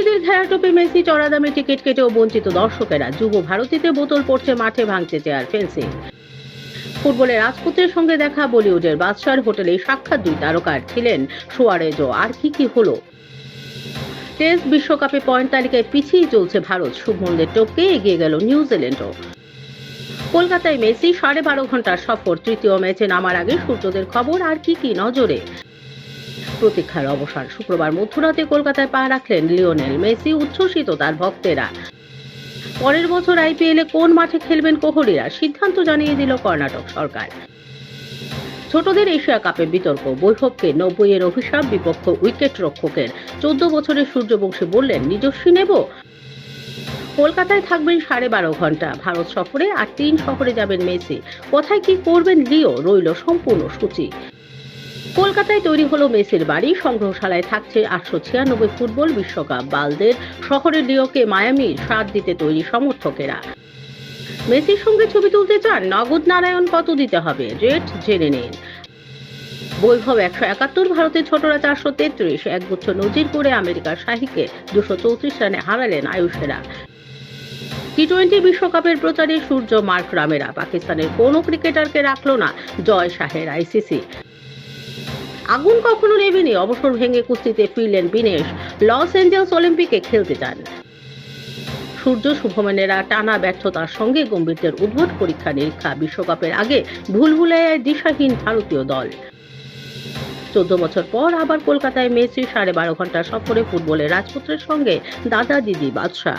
বিরোধীদের ঘেরাটোপে মেসি চড়া দামে টিকিট কেটেও বঞ্চিত দর্শকেরা। যুব ভারতীতে বোতল পড়ছে, মাঠে ভাঙছে চেয়ার, ফেন্সিং। ফুটবলের রাজপুত্রের সঙ্গে দেখা, বলিউডের বাদশার হোটেলে সাক্ষাৎ দুই তারকার, ছিলেন সুয়ারেজও। আর কি হলো? টেস্ট বিশ্বকাপে পয়েন্ট তালিকায় পিছিয়ে চলছে ভারত। শুভমনদের টপকে এগিয়ে গেল নিউজিল্যান্ডও। কলকাতায় মেসি 12.5 ঘন্টার সফর। তৃতীয় ম্যাচে নামার আগে সূর্যদের খবর। আর কি নজরে? প্রতীক্ষার অবসান। শুক্রবার মধ্যরাতে কলকাতায় পা রাখলেন লিওনেল মেসি। উচ্ছ্বসিত তার ভক্তেরা। পরের বছর আইপিএলে কোন মাঠে খেলবেন কোহলিরা, সিদ্ধান্ত জানিয়ে দিল কর্ণাটক সরকার। ছোটদের এশিয়া কাপে বিতর্ক। বৈভবকে 90-এর অভিশাপ বিপক্ষ উইকেট রক্ষকের। 14 বছরের সূর্যবংশী বললেন, নিজস্বী নেব। কলকাতায় থাকবেন 12.5 ঘন্টা। ভারত সফরে আর 3 শহরে যাবেন মেসি। কোথায় কি করবেন লিও, রইল সম্পূর্ণ সূচি। কলকাতায় তৈরি হলো মেসির বাড়ি। সংগ্রহশালায় থাকছে 896 ফুটবল বিশ্বকাপ বালদের। শহরের লিওকে মায়ামির স্বাদ দিতে তৈরি সমর্থকেরা। মেসির সঙ্গে ছবি তুলতে চান? নগদ নারায়ণ কত দিতে হবে, রেট জেনে নিন। বৈভব 171, ভারতের ছোটরা 433। একগুচ্ছ নজির করে আমেরিকার শাহীকে 234 রানে হারালেন আয়ুষেরা। টি-20 বিশ্বকাপের প্রচারে সূর্য মার্ক রামেরা। পাকিস্তানের কোনো ক্রিকেটারকে রাখল না জয় শাহের আইসিসি। আগুন কখনো নেবেনি। অবসর ভেঙে কুস্তিতে ফিরলেন বিনেশ। লস এঞ্জেলস অলিম্পিকে খেলতে চান। সূর্য শুভমনেরা টানা ব্যর্থতার সঙ্গে গম্ভীরদের উদ্ভট পরীক্ষা নিরীক্ষা। বিশ্বকাপের আগে ভুলভুলাইয়ায় দিশাহীন ভারতীয় দল। 14 বছর পর আবার কলকাতায় মেসি 12.5 ঘন্টা সফরে। ফুটবলের রাজপুত্রের সঙ্গে দাদা দিদি বাদশা।